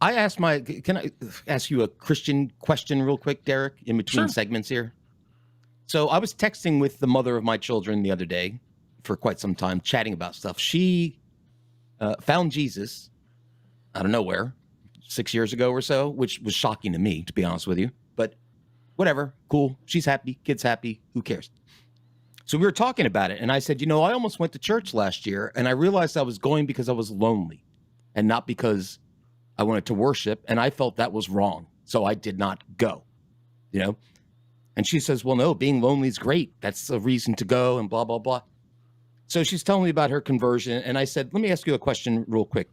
Can I ask you a Christian question real quick, Derek, in between Sure. segments here? So I was texting with the mother of my children the other day for quite some time, chatting about stuff. She found Jesus out of nowhere 6 years ago or so, which was shocking to me, to be honest with you. But whatever, cool. She's happy, kid's happy. Who cares? So we were talking about it, and I said, I almost went to church last year, and I realized I was going because I was lonely and not because I wanted to worship, and I felt that was wrong. So I did not go, And she says, well, no, being lonely is great. That's a reason to go and blah, blah, blah. So she's telling me about her conversion, and I said, let me ask you a question real quick,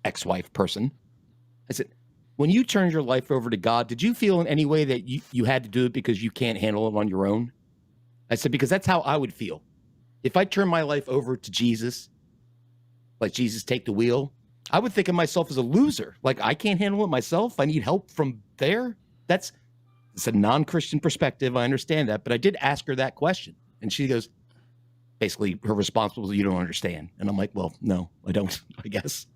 ex-wife person. I said, when you turned your life over to God, did you feel in any way that you had to do it because you can't handle it on your own? I said, because that's how I would feel. If I turn my life over to Jesus, like Jesus take the wheel, I would think of myself as a loser. Like I can't handle it myself. I need help from there. It's a non-Christian perspective. I understand that. But I did ask her that question. And she goes, basically her response was, you don't understand. And I'm like, well, no, I don't, I guess.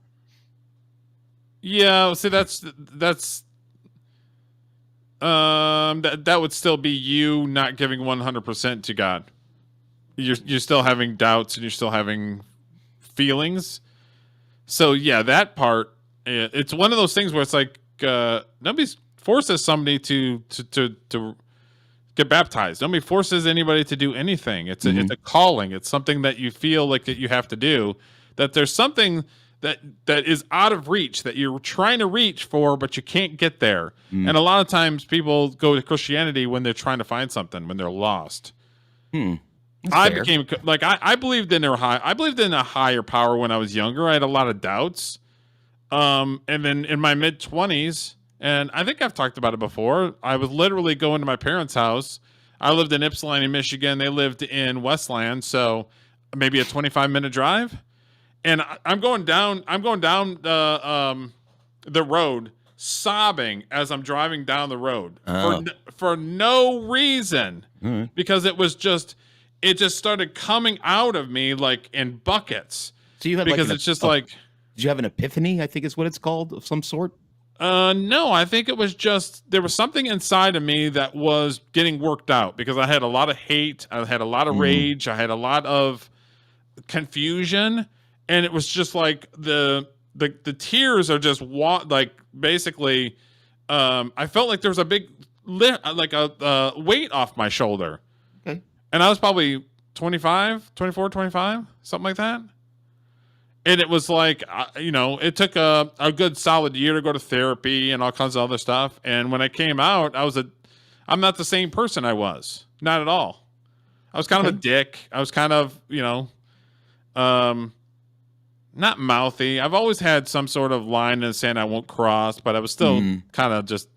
Yeah, see, that would still be you not giving 100% to God. You're still having doubts and you're still having feelings. So yeah, that part, it's one of those things where it's like nobody forces somebody to get baptized. Nobody forces anybody to do anything. It's a calling. It's something that you feel like that you have to do. That there's something that is out of reach that you're trying to reach for, but you can't get there. And a lot of times people go to Christianity when they're trying to find something, when they're lost. I became like, I believed in I believed in a higher power when I was younger. I had a lot of doubts. And then in my mid 20s, and I think I've talked about it before, I was literally going to my parents' house. I lived in Ypsilanti, Michigan. They lived in Westland. So maybe a 25-minute drive. And I'm going down the road sobbing as I'm driving down the road for no reason, because it just started coming out of me like in buckets. So you had because it's just like, did you have an epiphany? I think is what it's called, of some sort. No, I think it was just, there was something inside of me that was getting worked out because I had a lot of hate. I had a lot of rage. I had a lot of confusion. And it was just like the tears are just basically, I felt like there was a big a weight off my shoulder. Okay. And I was probably 24, 25, something like that. And it was like, it took a good solid year to go to therapy and all kinds of other stuff. And when I came out, I'm not the same person I was. Not at all. I was kind of a dick. I was kind of, not mouthy. I've always had some sort of line in the sand I won't cross, but I was still kind of just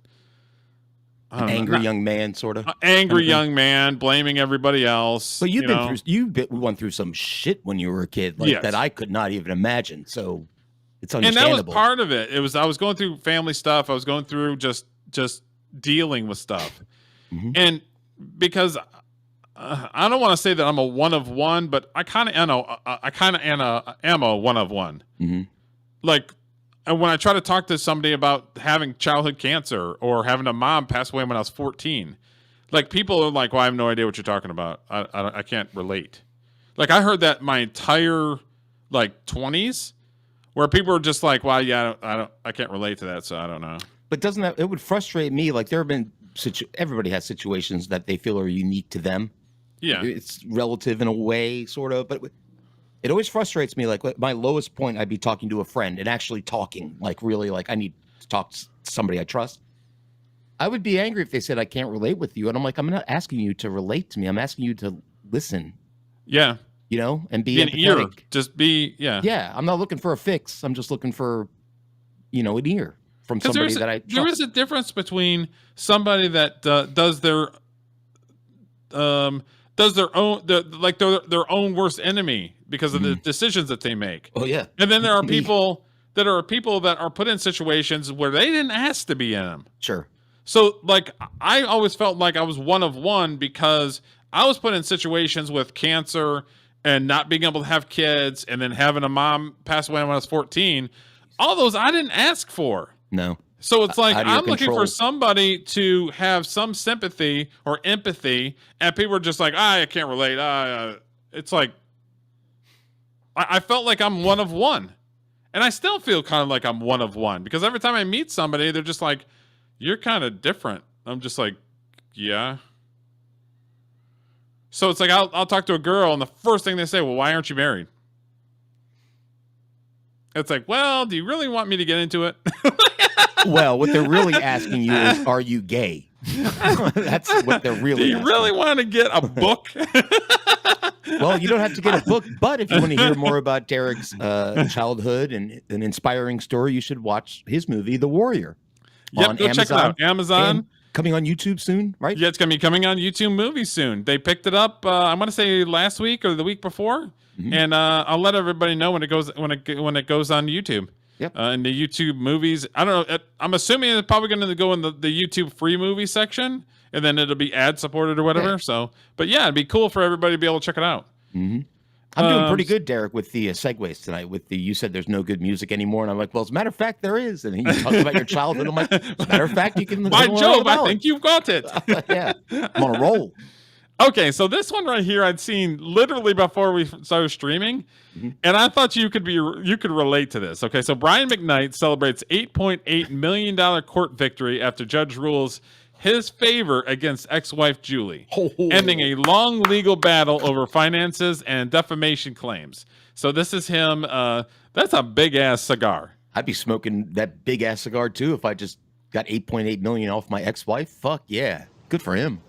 angry young man, sort of. Angry young man, blaming everybody else. But you went through some shit when you were a kid, that I could not even imagine. So it's understandable. And that was part of it. I was going through family stuff. I was going through just dealing with stuff, and because. I don't want to say that I'm a one of one, but I kind of am a one of one. Like, and when I try to talk to somebody about having childhood cancer or having a mom pass away when I was 14, like people are like, "Well, I have no idea what you're talking about. I can't relate." Like I heard that my entire 20s, where people are just like, "Well, yeah, I can't relate to that, so I don't know." But it would frustrate me? Like there have been everybody has situations that they feel are unique to them. Yeah, it's relative in a way, sort of, but it always frustrates me. Like my lowest point, I'd be talking to a friend and actually talking, really, I need to talk to somebody I trust. I would be angry if they said I can't relate with you, and I'm like, I'm not asking you to relate to me. I'm asking you to listen. Yeah, and be an ear. Just be, yeah. I'm not looking for a fix. I'm just looking for, an ear from somebody that I trust. There is a difference between somebody that does their own worst enemy because of the decisions that they make. Oh yeah. And then there are people that are put in situations where they didn't ask to be in them. Sure. So I always felt like I was one of one because I was put in situations with cancer and not being able to have kids and then having a mom pass away when I was 14. all those I didn't ask for. No. So it's like Out of your I'm looking for control. somebody to have some sympathy or empathy, and people are just like, I can't relate. It's like I felt like I'm one of one, and I still feel kind of like I'm one of one because every time I meet somebody, they're just like, "You're kind of different." I'm just like, "Yeah." So it's like I'll talk to a girl, and the first thing they say, "Well, why aren't you married?" It's like, well, do you really want me to get into it? Well, what they're really asking you is, are you gay? That's what they're really Do you asking. really want to get a book? Well, you don't have to get a book, but if you want to hear more about Derek's childhood and an inspiring story, you should watch his movie, The Warrior. Yep, on go Amazon. check it out. Amazon. And coming on YouTube soon, right? Yeah, it's going to be coming on YouTube Movie soon. They picked it up, I'm going to say last week or the week before. Mhm. And I'll let everybody know when it goes on YouTube. Yep. In the YouTube movies, I don't know. I'm assuming it's probably going to go in the YouTube free movie section, and then it'll be ad supported or whatever. Yeah. So, but yeah, it'd be cool for everybody to be able to check it out. Mm-hmm. I'm doing pretty good, Derek, with the segues tonight. You said there's no good music anymore, and I'm like, well, as a matter of fact, there is. And you talked about your childhood. I'm like, as a matter of fact, you can. By Jove, I think you've got it. Yeah, I'm on a roll. Okay, so this one right here I'd seen literally before we started streaming, and I thought you could relate to this. Okay, so Brian McKnight celebrates $8.8 million court victory after judge rules his favor against ex-wife Julie, ending a long legal battle over finances and defamation claims. So this is him. That's a big-ass cigar. I'd be smoking that big-ass cigar, too, if I just got $8.8 million off my ex-wife. Fuck yeah. Good for him.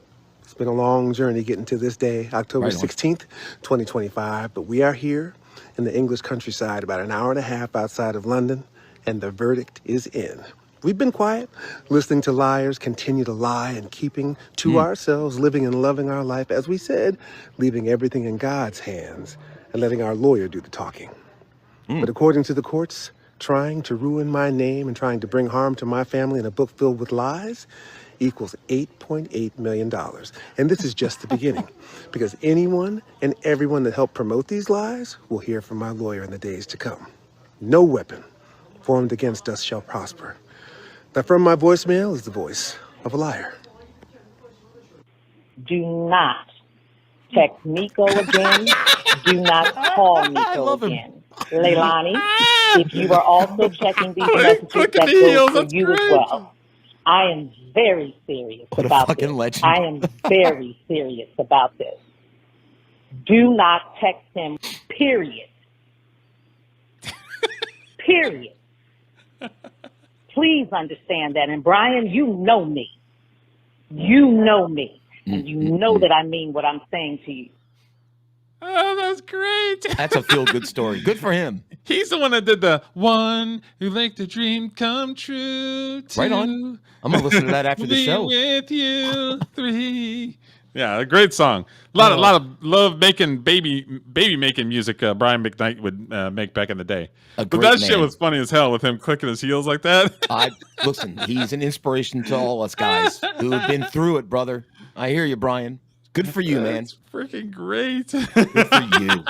It's been a long journey getting to this day, October 16th, 2025, but we are here in the English countryside, about an hour and a half outside of London, and the verdict is in. We've been quiet, listening to liars continue to lie and keeping to ourselves, living and loving our life, as we said, leaving everything in God's hands and letting our lawyer do the talking. But according to the courts, trying to ruin my name and trying to bring harm to my family in a book filled with lies equals $8.8 million. And this is just the beginning, because anyone and everyone that helped promote these lies will hear from my lawyer in the days to come. No weapon formed against us shall prosper. That from my voicemail is the voice of a liar. Do not text Miko again. Do not call Miko again. Leilani, if you are also checking these messages, that goes for you as well. I am very serious What a about fucking this. legend. I am very serious about this. Do not text him, period. Period. Please understand that. And Brian, you know me. You know me. And you know that I mean what I'm saying to you. Oh, that's great. That's a feel-good story. Good for him. He's the one that did the one who make the dream come true. Right on. I'm going to listen to that after the Be show. with you, 3. Yeah, a great song. A lot of love making baby making music. Brian McKnight would make back in the day. A But great that shit man. was funny as hell with him clicking his heels like that. Listen, he's an inspiration to all us guys who have been through it, brother. I hear you, Brian. Good for you, man. That's freaking great. Good for you.